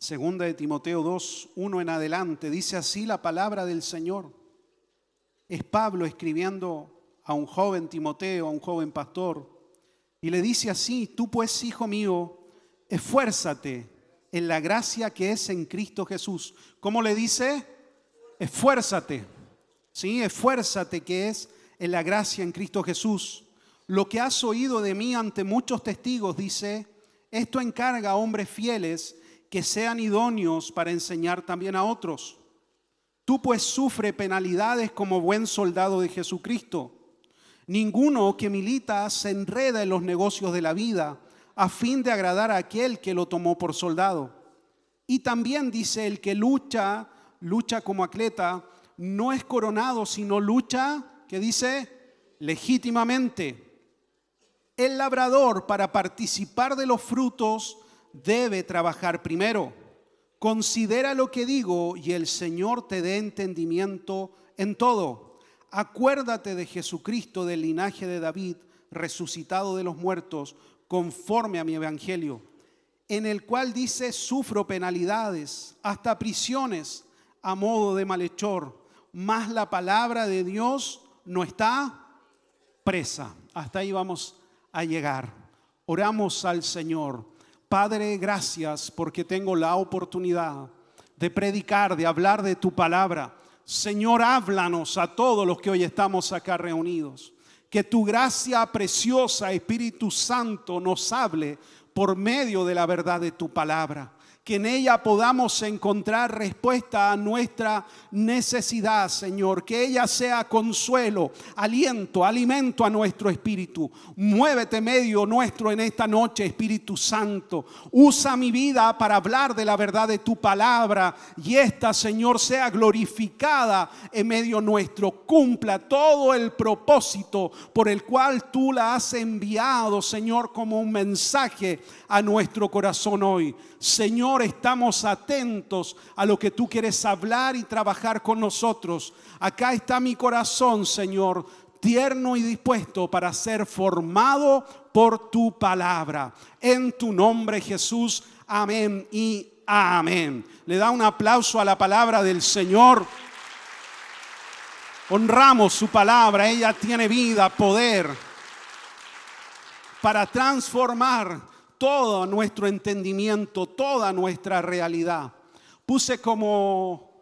Segunda de Timoteo 2, 1 en adelante, dice así la palabra del Señor. Es Pablo escribiendo a un joven Timoteo, a un joven pastor, y le dice así: tú pues, hijo mío, esfuérzate en la gracia que es en Cristo Jesús. ¿Cómo le dice? Esfuérzate, ¿sí? Esfuérzate que es en la gracia en Cristo Jesús. Lo que has oído de mí ante muchos testigos, dice, esto encarga a hombres fieles que sean idóneos para enseñar también a otros. Tú pues sufre penalidades como buen soldado de Jesucristo. Ninguno que milita se enreda en los negocios de la vida a fin de agradar a aquel que lo tomó por soldado. Y también dice, el que lucha como atleta, no es coronado, sino lucha, ¿qué dice? Legítimamente. El labrador, para participar de los frutos, debe trabajar primero. Considera lo que digo y el Señor te dé entendimiento en todo. Acuérdate de Jesucristo, del linaje de David, resucitado de los muertos, conforme a mi evangelio, en el cual dice, sufro penalidades, hasta prisiones, a modo de malhechor, mas la palabra de Dios no está presa. Hasta ahí vamos a llegar. Oramos al Señor. Padre, gracias porque tengo la oportunidad de predicar, de hablar de tu palabra. Señor, háblanos a todos los que hoy estamos acá reunidos. Que tu gracia preciosa, Espíritu Santo, nos hable por medio de la verdad de tu palabra. Que en ella podamos encontrar respuesta a nuestra necesidad, Señor. Que ella sea consuelo, aliento, alimento a nuestro espíritu. Muévete medio nuestro en esta noche, Espíritu Santo. Usa mi vida para hablar de la verdad de tu palabra. Y esta, Señor, sea glorificada en medio nuestro. Cumpla todo el propósito por el cual tú la has enviado, Señor, como un mensaje a nuestro corazón hoy. Señor, estamos atentos a lo que tú quieres hablar y trabajar con nosotros. Acá está mi corazón, Señor, tierno y dispuesto para ser formado por tu palabra. En tu nombre, Jesús, amén y amén. Le da un aplauso a la palabra del Señor. Honramos su palabra, ella tiene vida, poder para transformar todo nuestro entendimiento, toda nuestra realidad. Puse como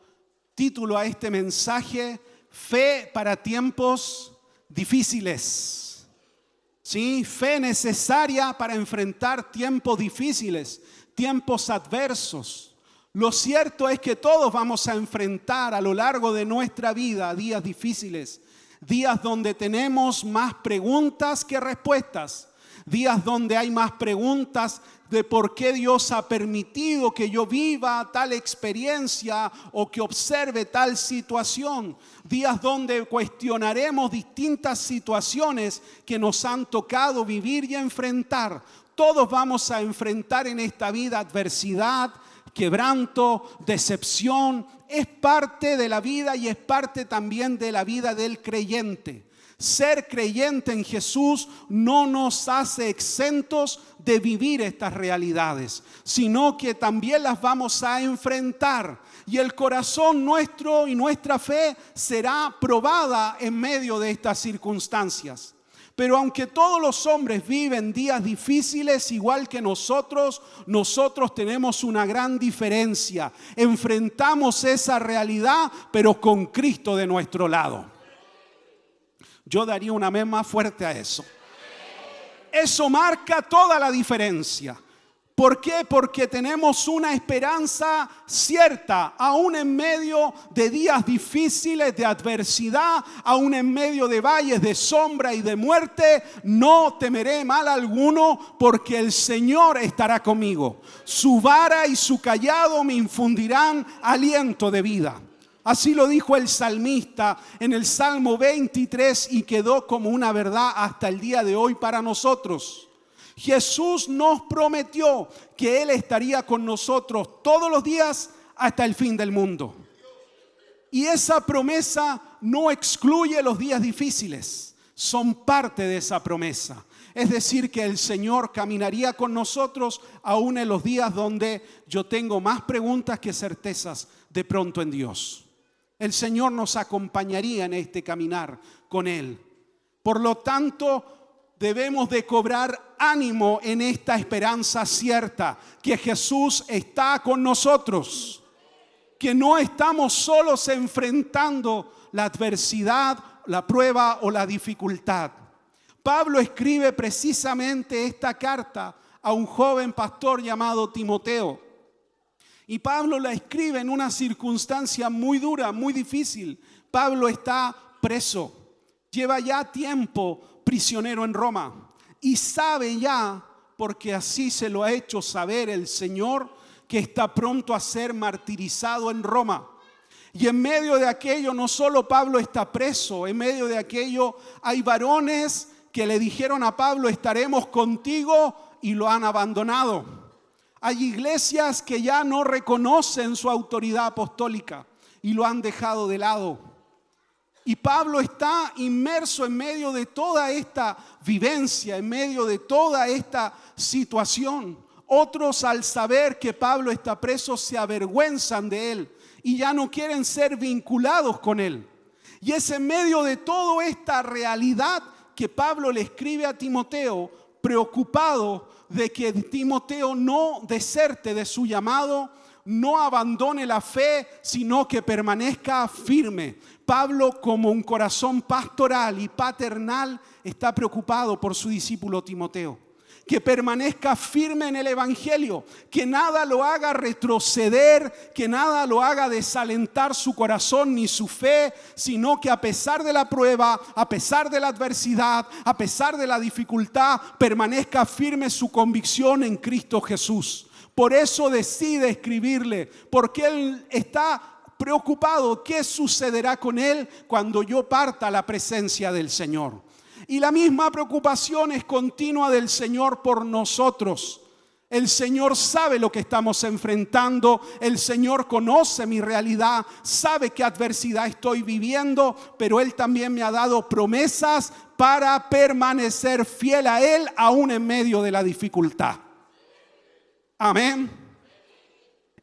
título a este mensaje: fe para tiempos difíciles. ¿Sí? Fe necesaria para enfrentar tiempos difíciles, tiempos adversos. Lo cierto es que todos vamos a enfrentar a lo largo de nuestra vida días difíciles, días donde tenemos más preguntas que respuestas. Días donde hay más preguntas de por qué Dios ha permitido que yo viva tal experiencia o que observe tal situación. Días donde cuestionaremos distintas situaciones que nos han tocado vivir y enfrentar. Todos vamos a enfrentar en esta vida adversidad, quebranto, decepción. Es parte de la vida y es parte también de la vida del creyente. Ser creyente en Jesús no nos hace exentos de vivir estas realidades, sino que también las vamos a enfrentar. Y el corazón nuestro y nuestra fe será probada en medio de estas circunstancias. Pero aunque todos los hombres viven días difíciles igual que nosotros tenemos una gran diferencia. Enfrentamos esa realidad, pero con Cristo de nuestro lado. Yo daría un amén más fuerte a eso. Eso marca toda la diferencia. ¿Por qué? Porque tenemos una esperanza cierta, aún en medio de días difíciles, de adversidad, aún en medio de valles de sombra y de muerte. No temeré mal alguno, porque el Señor estará conmigo. Su vara y su cayado me infundirán aliento de vida. Así lo dijo el salmista en el Salmo 23 y quedó como una verdad hasta el día de hoy para nosotros. Jesús nos prometió que Él estaría con nosotros todos los días hasta el fin del mundo. Y esa promesa no excluye los días difíciles, son parte de esa promesa. Es decir, que el Señor caminaría con nosotros aún en los días donde yo tengo más preguntas que certezas de pronto en Dios. El Señor nos acompañaría en este caminar con Él. Por lo tanto, debemos de cobrar ánimo en esta esperanza cierta, que Jesús está con nosotros, que no estamos solos enfrentando la adversidad, la prueba o la dificultad. Pablo escribe precisamente esta carta a un joven pastor llamado Timoteo. Y Pablo la escribe en una circunstancia muy dura, muy difícil. Pablo está preso, lleva ya tiempo prisionero en Roma y sabe ya, porque así se lo ha hecho saber el Señor, que está pronto a ser martirizado en Roma. Y en medio de aquello no solo Pablo está preso, en medio de aquello hay varones que le dijeron a Pablo: estaremos contigo, y lo han abandonado. Hay iglesias que ya no reconocen su autoridad apostólica y lo han dejado de lado. Y Pablo está inmerso en medio de toda esta vivencia, en medio de toda esta situación. Otros, al saber que Pablo está preso, se avergüenzan de él y ya no quieren ser vinculados con él. Y es en medio de toda esta realidad que Pablo le escribe a Timoteo, preocupado de que Timoteo no deserte de su llamado, no abandone la fe, sino que permanezca firme. Pablo, como un corazón pastoral y paternal, está preocupado por su discípulo Timoteo. Que permanezca firme en el evangelio, que nada lo haga retroceder, que nada lo haga desalentar su corazón ni su fe, sino que a pesar de la prueba, a pesar de la adversidad, a pesar de la dificultad, permanezca firme su convicción en Cristo Jesús. Por eso decide escribirle, porque él está preocupado. ¿Qué sucederá con él cuando yo parta a la presencia del Señor? Y la misma preocupación es continua del Señor por nosotros. El Señor sabe lo que estamos enfrentando. El Señor conoce mi realidad, sabe qué adversidad estoy viviendo, pero Él también me ha dado promesas para permanecer fiel a Él aún en medio de la dificultad. Amén.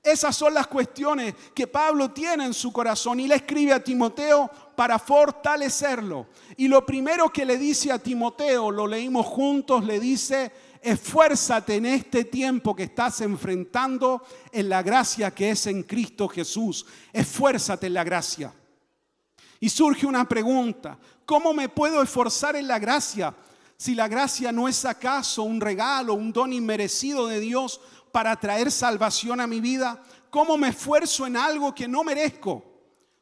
Esas son las cuestiones que Pablo tiene en su corazón y le escribe a Timoteo para fortalecerlo. Y lo primero que le dice a Timoteo, lo leímos juntos, le dice: esfuérzate en este tiempo que estás enfrentando en la gracia que es en Cristo Jesús. Esfuérzate en la gracia. Y surge una pregunta: ¿cómo me puedo esforzar en la gracia? Si la gracia no es acaso un regalo, un don inmerecido de Dios para traer salvación a mi vida. ¿Cómo me esfuerzo en algo que no merezco?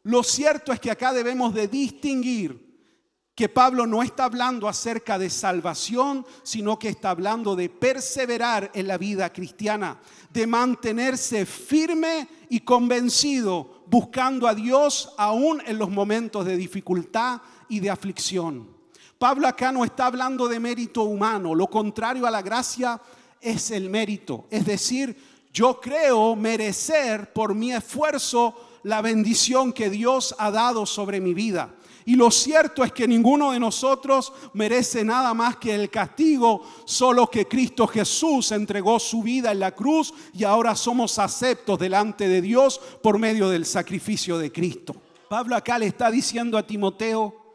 Lo cierto es que acá debemos de distinguir que Pablo no está hablando acerca de salvación, sino que está hablando de perseverar en la vida cristiana, de mantenerse firme y convencido, buscando a Dios aún en los momentos de dificultad y de aflicción. Pablo acá no está hablando de mérito humano, lo contrario a la gracia es el mérito. Es decir, yo creo merecer por mi esfuerzo la bendición que Dios ha dado sobre mi vida. Y lo cierto es que ninguno de nosotros merece nada más que el castigo, solo que Cristo Jesús entregó su vida en la cruz y ahora somos aceptos delante de Dios por medio del sacrificio de Cristo. Pablo acá le está diciendo a Timoteo: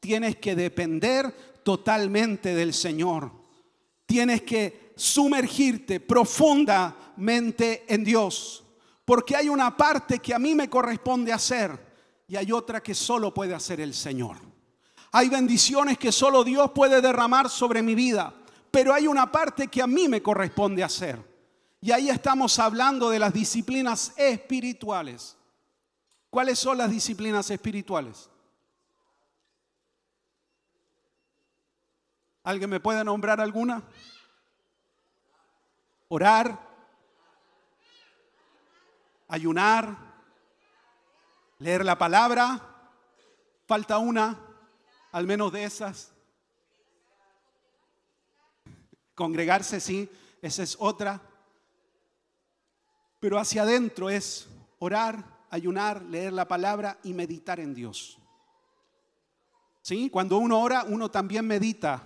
tienes que depender totalmente del Señor. Tienes que sumergirte profundamente en Dios, porque hay una parte que a mí me corresponde hacer y hay otra que solo puede hacer el Señor. Hay bendiciones que solo Dios puede derramar sobre mi vida, pero hay una parte que a mí me corresponde hacer. Y ahí estamos hablando de las disciplinas espirituales. ¿Cuáles son las disciplinas espirituales? ¿Alguien me puede nombrar alguna? Orar, ayunar, leer la palabra. Falta una, al menos de esas. Congregarse, sí, esa es otra. Pero hacia adentro es orar, ayunar, leer la palabra y meditar en Dios. ¿Sí? Cuando uno ora, uno también medita.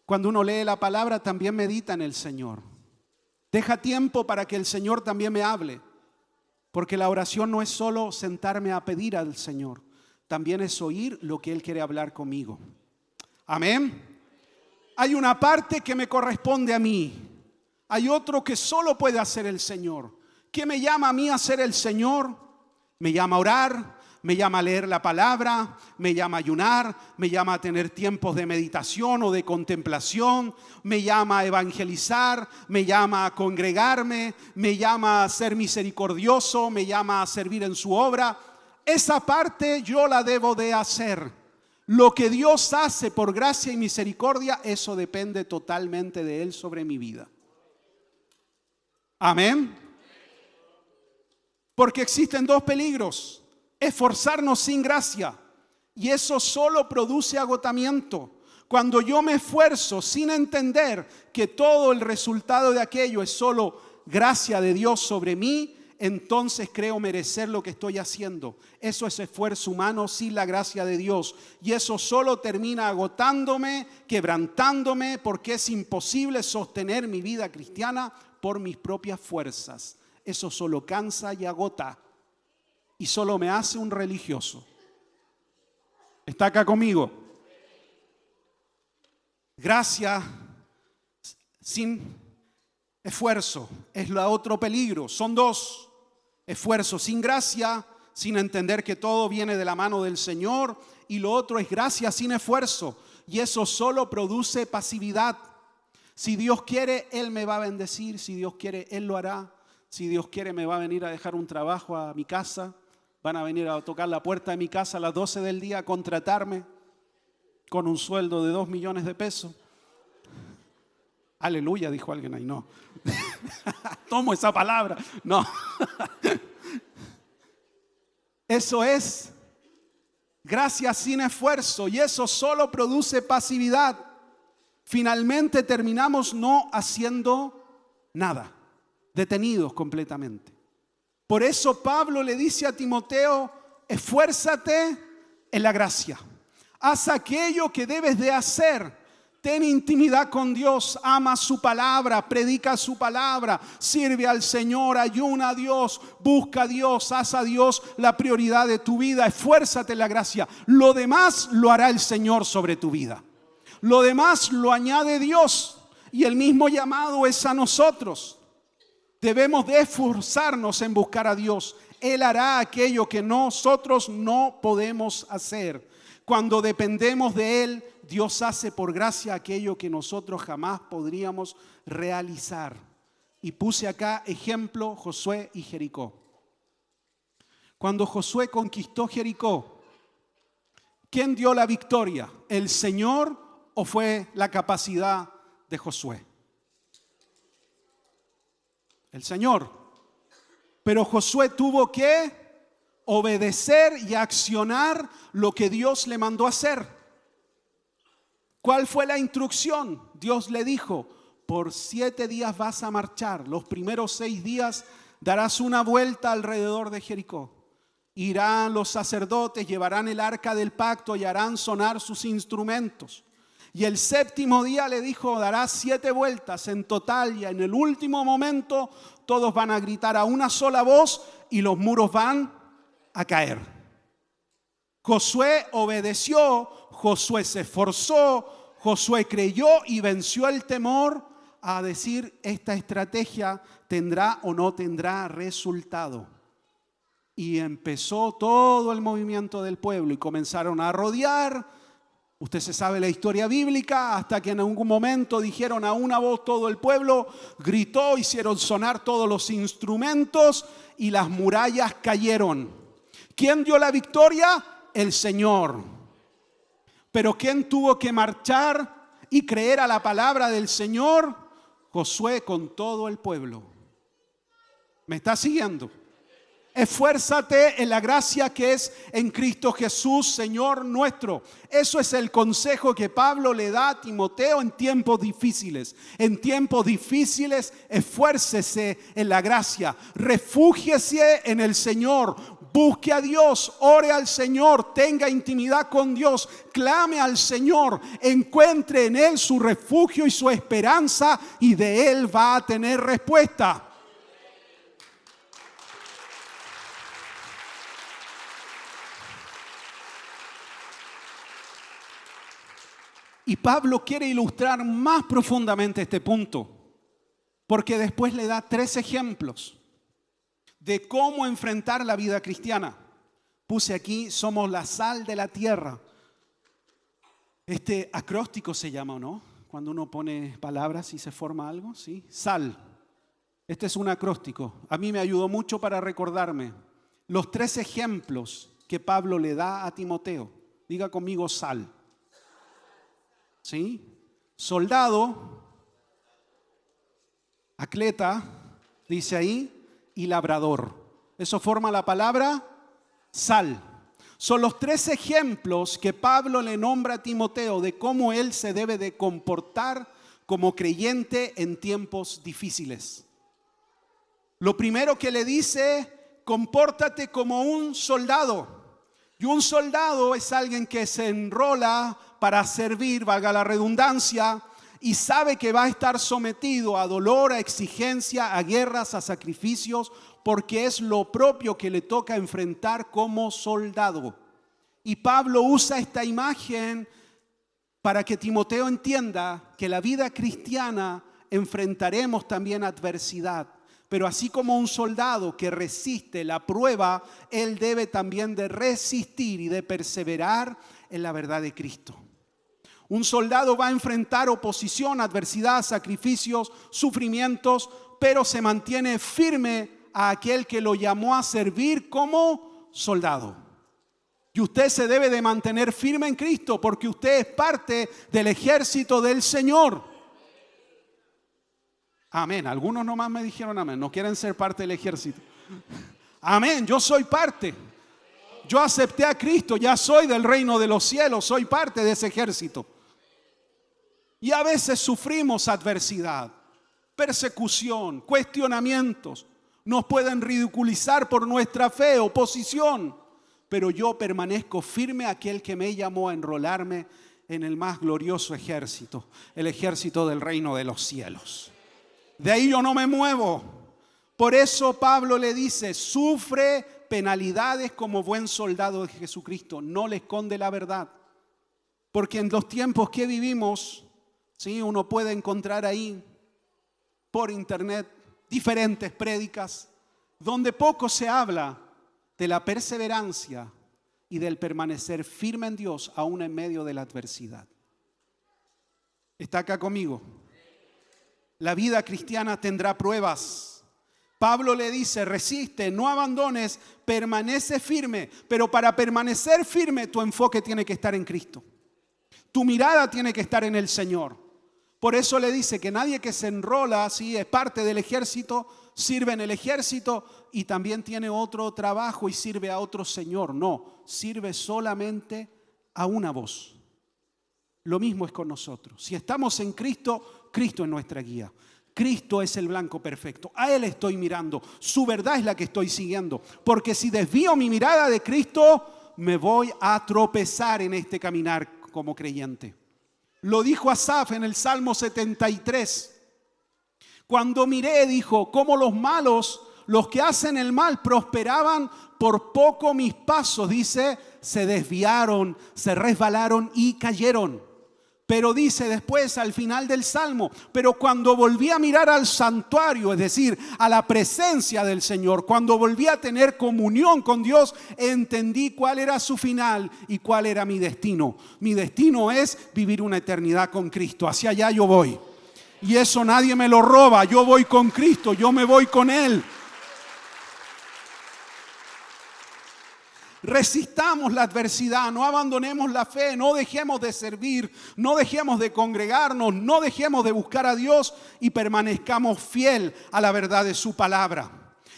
Cuando uno lee la palabra, también medita en el Señor. Deja tiempo para que el Señor también me hable. Porque la oración no es solo sentarme a pedir al Señor, también es oír lo que Él quiere hablar conmigo. Amén. Hay una parte que me corresponde a mí. Hay otro que solo puede hacer el Señor. ¿Qué me llama a mí a hacer el Señor? Me llama a orar, me llama a leer la palabra, me llama a ayunar, me llama a tener tiempos de meditación o de contemplación, me llama a evangelizar, me llama a congregarme, me llama a ser misericordioso, me llama a servir en su obra. Esa parte yo la debo de hacer. Lo que Dios hace por gracia y misericordia, eso depende totalmente de Él sobre mi vida. Amén. Porque existen dos peligros: esforzarnos sin gracia, y eso solo produce agotamiento. Cuando yo me esfuerzo sin entender que todo el resultado de aquello es solo gracia de Dios sobre mí, entonces creo merecer lo que estoy haciendo. Eso es esfuerzo humano sin la gracia de Dios, y eso solo termina agotándome, quebrantándome, porque es imposible sostener mi vida cristiana por mis propias fuerzas. Eso solo cansa y agota y solo me hace un religioso. ¿Está acá conmigo? Gracia sin esfuerzo es el otro peligro. Son dos: esfuerzo sin gracia, sin entender que todo viene de la mano del Señor, y lo otro es gracia sin esfuerzo, y eso solo produce pasividad. Si Dios quiere, Él me va a bendecir. Si Dios quiere, Él lo hará. Si Dios quiere, me va a venir a dejar un trabajo a mi casa. Van a venir a tocar la puerta de mi casa a las 12 del día a contratarme con un sueldo de 2 millones de pesos. Aleluya, dijo alguien ahí. No. Tomo esa palabra. No. Eso es gracia sin esfuerzo, y eso solo produce pasividad. Finalmente terminamos no haciendo nada, detenidos completamente. Por eso Pablo le dice a Timoteo: esfuérzate en la gracia. Haz aquello que debes de hacer. Ten intimidad con Dios, ama su palabra, predica su palabra, sirve al Señor, ayuna a Dios, busca a Dios, haz a Dios la prioridad de tu vida. Esfuérzate en la gracia. Lo demás lo hará el Señor sobre tu vida. Lo demás lo añade Dios, y el mismo llamado es a nosotros. Debemos de esforzarnos en buscar a Dios. Él hará aquello que nosotros no podemos hacer. Cuando dependemos de Él, Dios hace por gracia aquello que nosotros jamás podríamos realizar. Y puse acá ejemplo: Josué y Jericó. Cuando Josué conquistó Jericó, ¿quién dio la victoria? ¿El Señor o fue la capacidad de Josué? El Señor. Pero Josué tuvo que obedecer y accionar lo que Dios le mandó hacer. ¿Cuál fue la instrucción? Dios le dijo: por 7 días vas a marchar. Los primeros 6 días darás una vuelta alrededor de Jericó. Irán los sacerdotes, llevarán el arca del pacto y harán sonar sus instrumentos. Y el 7º día le dijo: darás 7 vueltas en total, y en el último momento todos van a gritar a una sola voz y los muros van a caer. Josué obedeció, Josué se esforzó, Josué creyó y venció el temor a decir: esta estrategia tendrá o no tendrá resultado. Y empezó todo el movimiento del pueblo y comenzaron a rodear. Usted se sabe la historia bíblica, hasta que en algún momento dijeron a una voz todo el pueblo, gritó, hicieron sonar todos los instrumentos y las murallas cayeron. ¿Quién dio la victoria? El Señor. Pero ¿quién tuvo que marchar y creer a la palabra del Señor? Josué con todo el pueblo. ¿Me está siguiendo? Esfuérzate en la gracia que es en Cristo Jesús, Señor nuestro. Eso es el consejo que Pablo le da a Timoteo en tiempos difíciles. En tiempos difíciles, esfuércese en la gracia. Refúgiese en el Señor. busque a Dios, ore al Señor, tenga intimidad con Dios, clame al Señor, encuentre en Él su refugio y su esperanza y de Él va a tener respuesta. Y Pablo quiere ilustrar más profundamente este punto, porque después le da 3 ejemplos de cómo enfrentar la vida cristiana. Puse aquí, somos la sal de la tierra. Este acróstico se llama, ¿o no? Cuando uno pone palabras y se forma algo, ¿sí? Sal. Este es un acróstico. A mí me ayudó mucho para recordarme los 3 ejemplos que Pablo le da a Timoteo. Diga conmigo sal. ¿Sí? Soldado, atleta, dice ahí, y labrador. Eso forma la palabra sal. Son los 3 ejemplos que Pablo le nombra a Timoteo de cómo él se debe de comportar como creyente en tiempos difíciles. Lo primero que le dice, compórtate como un soldado. Y un soldado es alguien que se enrola para servir, valga la redundancia, y sabe que va a estar sometido a dolor, a exigencia, a guerras, a sacrificios, porque es lo propio que le toca enfrentar como soldado. Y Pablo usa esta imagen para que Timoteo entienda que la vida cristiana enfrentaremos también adversidad. Pero así como un soldado que resiste la prueba, él debe también de resistir y de perseverar en la verdad de Cristo. Un soldado va a enfrentar oposición, adversidad, sacrificios, sufrimientos, pero se mantiene firme a aquel que lo llamó a servir como soldado. Y usted se debe de mantener firme en Cristo porque usted es parte del ejército del Señor. Amén. Algunos nomás me dijeron amén. No quieren ser parte del ejército. Amén. Yo soy parte. Yo acepté a Cristo. Ya soy del reino de los cielos. Soy parte de ese ejército. Y a veces sufrimos adversidad, persecución, cuestionamientos. Nos pueden ridiculizar por nuestra fe, oposición. Pero yo permanezco firme a aquel que me llamó a enrolarme en el más glorioso ejército. El ejército del reino de los cielos. De ahí yo no me muevo. Por eso Pablo le dice, sufre penalidades como buen soldado de Jesucristo. No le esconde la verdad. Porque en los tiempos que vivimos, ¿sí? Uno puede encontrar ahí por internet diferentes prédicas donde poco se habla de la perseverancia y del permanecer firme en Dios aún en medio de la adversidad. ¿Está acá conmigo? La vida cristiana tendrá pruebas. Pablo le dice, resiste, no abandones, permanece firme. Pero para permanecer firme, tu enfoque tiene que estar en Cristo. Tu mirada tiene que estar en el Señor. Por eso le dice que nadie que se enrola, ¿sí? Es parte del ejército, sirve en el ejército y también tiene otro trabajo y sirve a otro Señor. No, sirve solamente a una voz. Lo mismo es con nosotros. Si estamos en Cristo, Cristo es nuestra guía. Cristo es el blanco perfecto. A Él estoy mirando. Su verdad es la que estoy siguiendo. Porque si desvío mi mirada de Cristo, me voy a tropezar en este caminar como creyente. Lo dijo Asaf en el Salmo 73. Cuando miré, dijo, cómo los malos, los que hacen el mal, prosperaban por poco mis pasos. Dice, se desviaron, se resbalaron y cayeron. Pero dice después al final del Salmo, pero cuando volví a mirar al santuario, es decir, a la presencia del Señor, cuando volví a tener comunión con Dios, entendí cuál era su final y cuál era mi destino. Mi destino es vivir una eternidad con Cristo. Hacia allá yo voy. Y eso nadie me lo roba. Yo voy con Cristo, yo me voy con Él. Resistamos la adversidad, no abandonemos la fe, no dejemos de servir, no dejemos de congregarnos, no dejemos de buscar a Dios y permanezcamos fiel a la verdad de su palabra.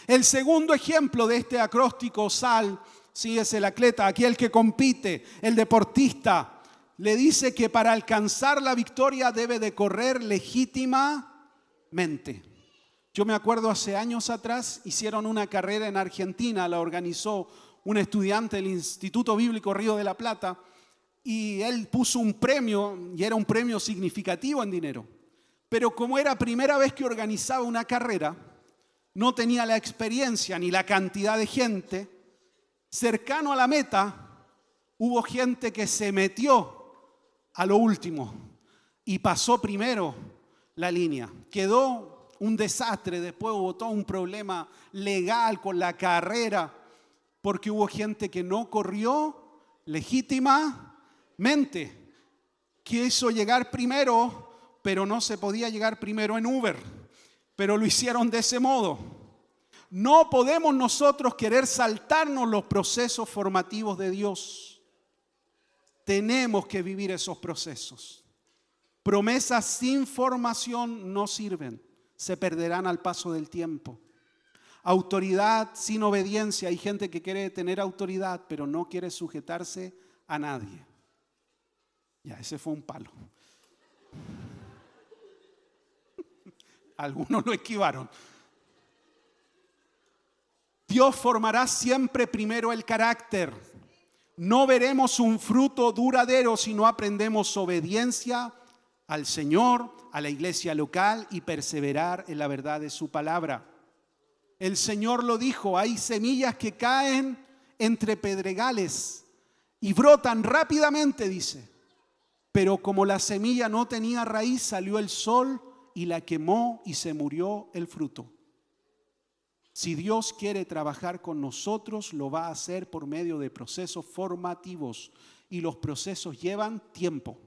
El segundo ejemplo de este acróstico sal, sí, es el atleta, aquel que compite, el deportista. Le dice que para alcanzar la victoria debe de correr legítimamente. Yo me acuerdo hace años atrás, hicieron una carrera en Argentina, la organizó un estudiante del Instituto Bíblico Río de la Plata, y él puso un premio, y era un premio significativo en dinero. Pero como era primera vez que organizaba una carrera, no tenía la experiencia ni la cantidad de gente. Cercano a la meta, hubo gente que se metió a lo último y pasó primero la línea. Quedó un desastre, después hubo todo un problema legal con la carrera, porque hubo gente que no corrió legítimamente. Quiso llegar primero, pero no se podía llegar primero en Uber, pero lo hicieron de ese modo. No podemos nosotros querer saltarnos los procesos formativos de Dios. Tenemos que vivir esos procesos. Promesas sin formación no sirven, se perderán al paso del tiempo. Autoridad sin obediencia, hay gente que quiere tener autoridad, pero no quiere sujetarse a nadie. Ya, ese fue un palo. Algunos lo esquivaron. Dios formará siempre primero el carácter. No veremos un fruto duradero si no aprendemos obediencia al Señor, a la iglesia local y perseverar en la verdad de su palabra. El Señor lo dijo, hay semillas que caen entre pedregales y brotan rápidamente, dice. Pero como la semilla no tenía raíz, salió el sol y la quemó y se murió el fruto. Si Dios quiere trabajar con nosotros, lo va a hacer por medio de procesos formativos. Y los procesos llevan tiempo.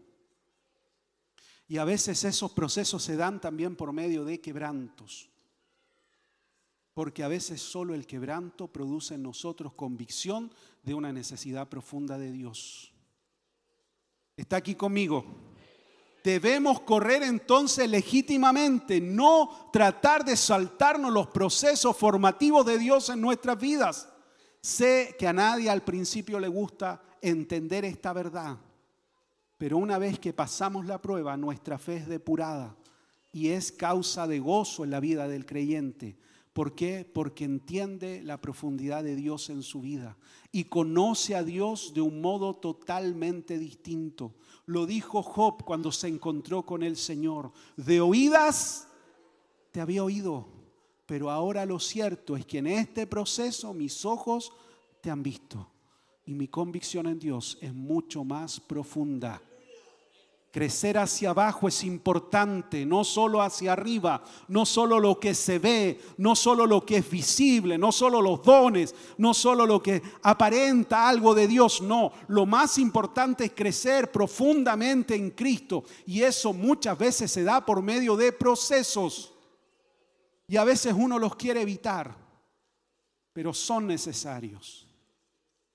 Y a veces esos procesos se dan también por medio de quebrantos. Porque a veces solo el quebranto produce en nosotros convicción de una necesidad profunda de Dios. ¿Está aquí conmigo? Debemos correr entonces legítimamente, no tratar de saltarnos los procesos formativos de Dios en nuestras vidas. Sé que a nadie al principio le gusta entender esta verdad, pero una vez que pasamos la prueba, nuestra fe es depurada y es causa de gozo en la vida del creyente. ¿Por qué? Porque entiende la profundidad de Dios en su vida y conoce a Dios de un modo totalmente distinto. Lo dijo Job cuando se encontró con el Señor. De oídas te había oído, pero ahora lo cierto es que en este proceso mis ojos te han visto y mi convicción en Dios es mucho más profunda. Crecer hacia abajo es importante, no solo hacia arriba, no solo lo que se ve, no solo lo que es visible, no solo los dones, no solo lo que aparenta algo de Dios, no. Lo más importante es crecer profundamente en Cristo y eso muchas veces se da por medio de procesos y a veces uno los quiere evitar, pero son necesarios.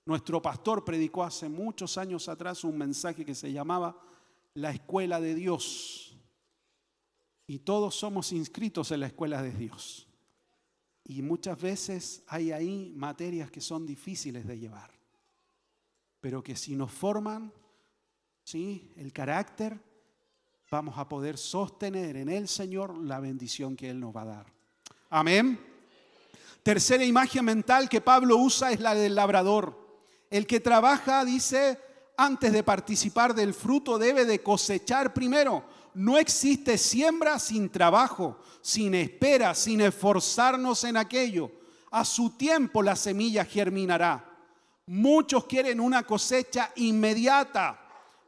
Nuestro pastor predicó hace muchos años atrás un mensaje que se llamaba la escuela de Dios. Y todos somos inscritos en la escuela de Dios. Y muchas veces hay ahí materias que son difíciles de llevar. Pero que si nos forman, ¿sí?, el carácter, vamos a poder sostener en el Señor la bendición que Él nos va a dar. Amén. Tercera imagen mental que Pablo usa es la del labrador. El que trabaja, dice, antes de participar del fruto debe de cosechar primero. No existe siembra sin trabajo, sin espera, sin esforzarnos en aquello. A su tiempo la semilla germinará. Muchos quieren una cosecha inmediata,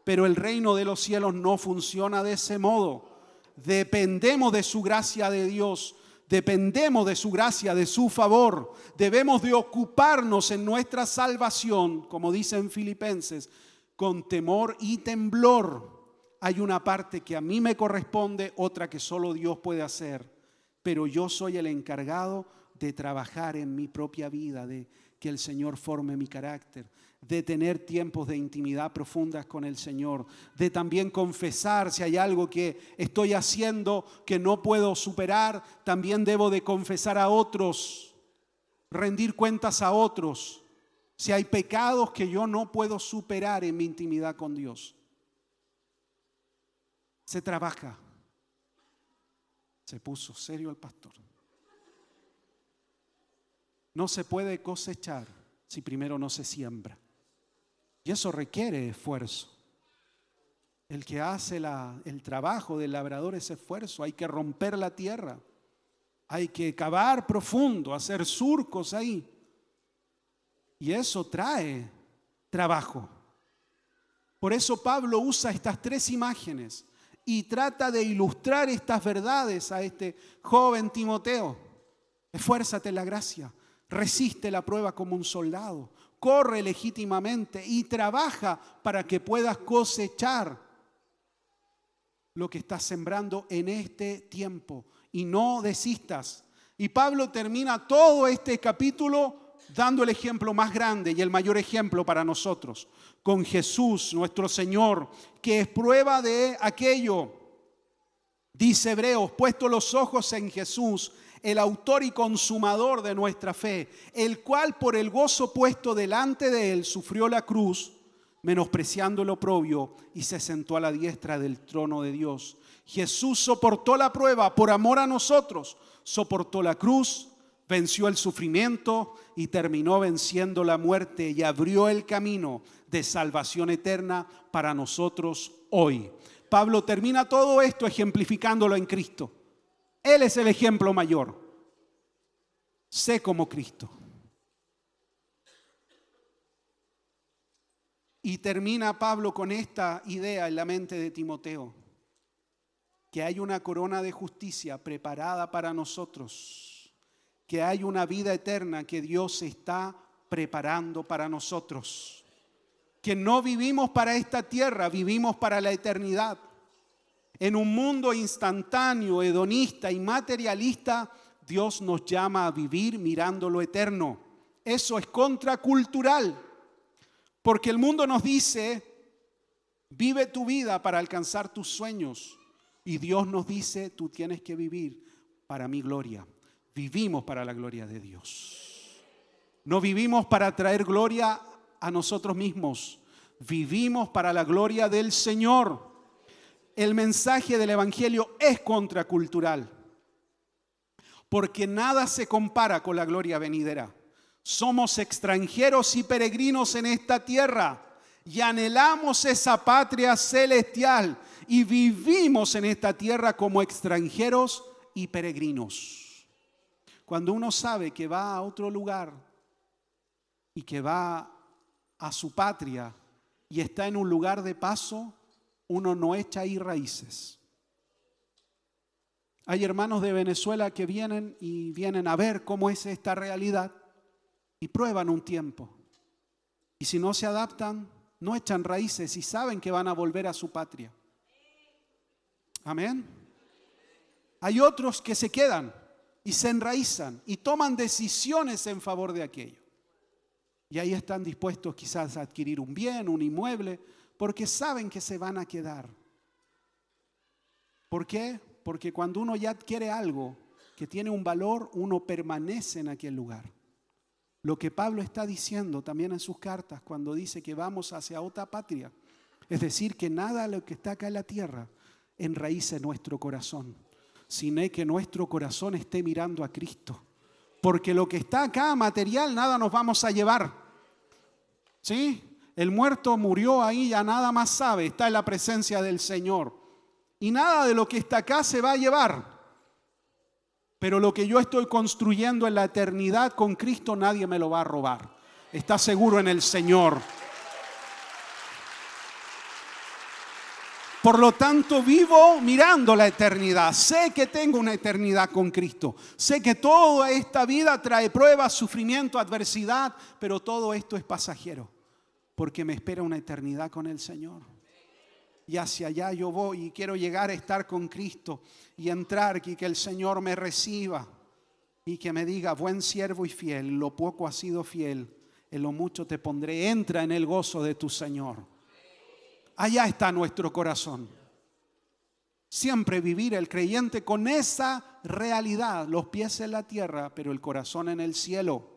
pero el reino de los cielos no funciona de ese modo. Dependemos de su gracia de Dios. Dependemos de su gracia, de su favor. Debemos de ocuparnos en nuestra salvación, como dice en Filipenses, con temor y temblor. Hay una parte que a mí me corresponde, otra que solo Dios puede hacer. Pero yo soy el encargado de trabajar en mi propia vida, de que el Señor forme mi carácter, de tener tiempos de intimidad profundas con el Señor, de también confesar si hay algo que estoy haciendo que no puedo superar, también debo de confesar a otros, rendir cuentas a otros. Si hay pecados que yo no puedo superar en mi intimidad con Dios. Se trabaja. Se puso serio el pastor. no se puede cosechar si primero no se siembra. Y eso requiere esfuerzo. El que hace el trabajo del labrador es esfuerzo. Hay que romper la tierra. Hay que cavar profundo, hacer surcos ahí. Y eso trae trabajo. Por eso Pablo usa estas tres imágenes y trata de ilustrar estas verdades a este joven Timoteo. Esfuérzate en la gracia, resiste la prueba como un soldado, corre legítimamente y trabaja para que puedas cosechar lo que estás sembrando en este tiempo, y no desistas. Y Pablo termina todo este capítulo dando el ejemplo más grande y el mayor ejemplo para nosotros, con Jesús, nuestro Señor, que es prueba de aquello. Dice Hebreos, puesto los ojos en Jesús, el autor y consumador de nuestra fe, el cual por el gozo puesto delante de él sufrió la cruz, menospreciando el oprobio, y se sentó a la diestra del trono de Dios. Jesús soportó la prueba por amor a nosotros, soportó la cruz, venció el sufrimiento y terminó venciendo la muerte y abrió el camino de salvación eterna para nosotros hoy. Pablo termina todo esto ejemplificándolo en Cristo. Él es el ejemplo mayor. Sé como Cristo. Y termina Pablo con esta idea en la mente de Timoteo, que hay una corona de justicia preparada para nosotros, que hay una vida eterna que Dios está preparando para nosotros, que no vivimos para esta tierra, vivimos para la eternidad. En un mundo instantáneo, hedonista y materialista, Dios nos llama a vivir mirando lo eterno. Eso es contracultural, porque el mundo nos dice, vive tu vida para alcanzar tus sueños. Y Dios nos dice, tú tienes que vivir para mi gloria. Vivimos para la gloria de Dios. No vivimos para traer gloria a nosotros mismos. Vivimos para la gloria del Señor. El mensaje del Evangelio es contracultural, porque nada se compara con la gloria venidera. Somos extranjeros y peregrinos en esta tierra y anhelamos esa patria celestial y vivimos en esta tierra como extranjeros y peregrinos. Cuando uno sabe que va a otro lugar y que va a su patria y está en un lugar de paso, uno no echa ahí raíces. Hay hermanos de Venezuela que vienen a ver cómo es esta realidad y prueban un tiempo. Y si no se adaptan, no echan raíces y saben que van a volver a su patria. Amén. Hay otros que se quedan y se enraizan y toman decisiones en favor de aquello. Y ahí están dispuestos quizás a adquirir un bien, un inmueble, porque saben que se van a quedar. ¿Por qué? Porque cuando uno ya adquiere algo que tiene un valor, uno permanece en aquel lugar. Lo que Pablo está diciendo también en sus cartas cuando dice que vamos hacia otra patria, es decir, que nada de lo que está acá en la tierra enraíce nuestro corazón, sino que nuestro corazón esté mirando a Cristo. Porque lo que está acá material, nada nos vamos a llevar. ¿Sí? El muerto murió ahí, ya nada más sabe, está en la presencia del Señor. Y nada de lo que está acá se va a llevar. Pero lo que yo estoy construyendo en la eternidad con Cristo, nadie me lo va a robar. Está seguro en el Señor. Por lo tanto, vivo mirando la eternidad. Sé que tengo una eternidad con Cristo. Sé que toda esta vida trae pruebas, sufrimiento, adversidad, pero todo esto es pasajero, porque me espera una eternidad con el Señor. Y hacia allá yo voy y quiero llegar a estar con Cristo y entrar y que el Señor me reciba y que me diga, buen siervo y fiel, en lo poco has sido fiel, en lo mucho te pondré, entra en el gozo de tu Señor. Allá está nuestro corazón. Siempre vivir el creyente con esa realidad, los pies en la tierra, pero el corazón en el cielo.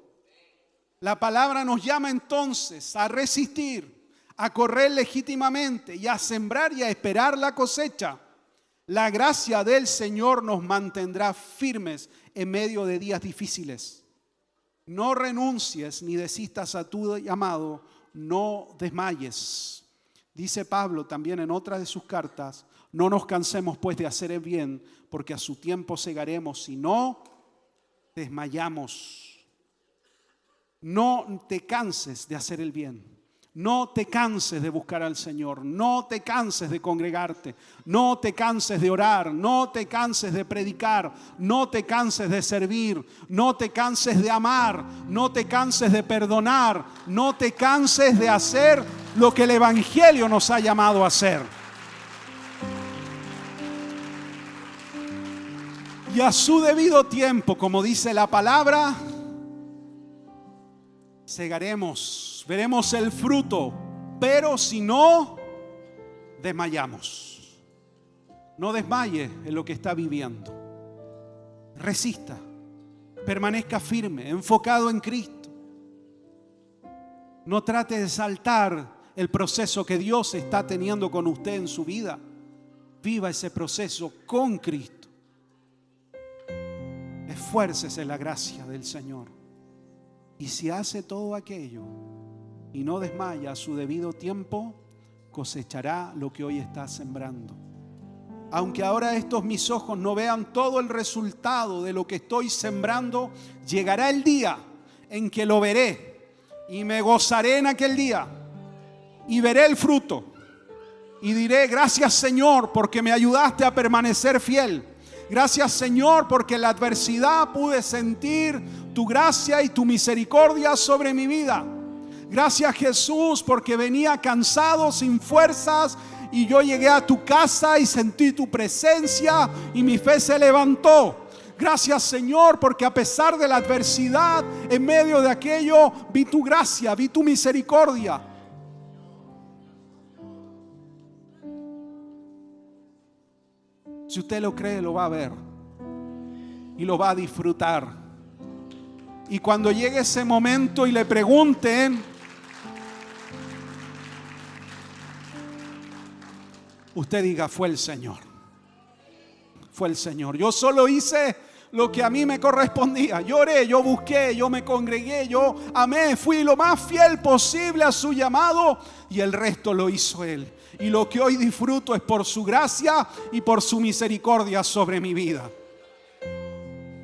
La palabra nos llama entonces a resistir, a correr legítimamente y a sembrar y a esperar la cosecha. La gracia del Señor nos mantendrá firmes en medio de días difíciles. No renuncies ni desistas a tu llamado, no desmayes. Dice Pablo también en otra de sus cartas, no nos cansemos pues de hacer el bien, porque a su tiempo segaremos si no desmayamos. No te canses de hacer el bien. No te canses de buscar al Señor, no te canses de congregarte, no te canses de orar, no te canses de predicar, no te canses de servir, no te canses de amar, no te canses de perdonar, no te canses de hacer lo que el Evangelio nos ha llamado a hacer. Y a su debido tiempo, como dice la palabra, segaremos, veremos el fruto, pero si no, desmayamos. No desmaye en lo que está viviendo. Resista, permanezca firme, enfocado en Cristo. No trate de saltar el proceso que Dios está teniendo con usted en su vida. Viva ese proceso con Cristo. Esfuércese en la gracia del Señor. Y si hace todo aquello y no desmaya a su debido tiempo, cosechará lo que hoy está sembrando. Aunque ahora estos mis ojos no vean todo el resultado de lo que estoy sembrando, llegará el día en que lo veré y me gozaré en aquel día y veré el fruto y diré: gracias, Señor, porque me ayudaste a permanecer fiel. Gracias, Señor, porque en la adversidad pude sentir tu gracia y tu misericordia sobre mi vida. Gracias, Jesús, porque venía cansado, sin fuerzas, y yo llegué a tu casa y sentí tu presencia y mi fe se levantó. Gracias, Señor, porque a pesar de la adversidad, en medio de aquello, vi tu gracia, vi tu misericordia. Si usted lo cree, lo va a ver y lo va a disfrutar. Y cuando llegue ese momento y le pregunten, usted diga: fue el Señor. Fue el Señor. Yo solo hice lo que a mí me correspondía. Yo oré, yo busqué, yo me congregué, yo amé, fui lo más fiel posible a su llamado y el resto lo hizo Él. Y lo que hoy disfruto es por su gracia y por su misericordia sobre mi vida.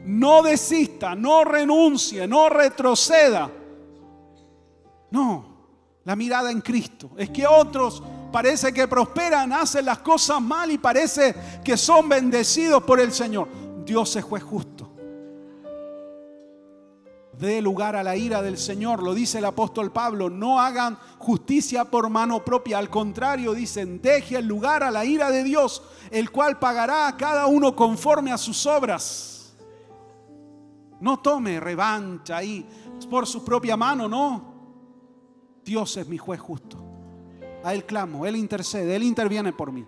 No desista, no renuncie, no retroceda. No, la mirada en Cristo. Es que otros parece que prosperan, hacen las cosas mal y parece que son bendecidos por el Señor. Dios es juez justo. Dé lugar a la ira del Señor, lo dice el apóstol Pablo. No hagan justicia por mano propia, al contrario, dicen: deje el lugar a la ira de Dios, el cual pagará a cada uno conforme a sus obras. No tome revancha ahí por su propia mano, no. Dios es mi juez justo. A Él clamo, Él intercede, Él interviene por mí.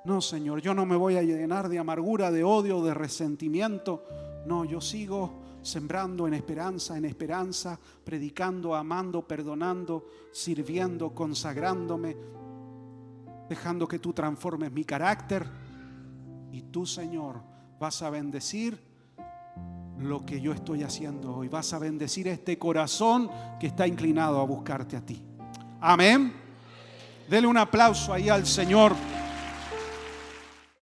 No, Señor, yo no me voy a llenar de amargura, de odio, de resentimiento. No, yo sigo sembrando en esperanza, predicando, amando, perdonando, sirviendo, consagrándome, dejando que tú transformes mi carácter. Y tú, Señor, vas a bendecir lo que yo estoy haciendo hoy. Vas a bendecir este corazón que está inclinado a buscarte a ti. Amén. Dele un aplauso ahí al Señor.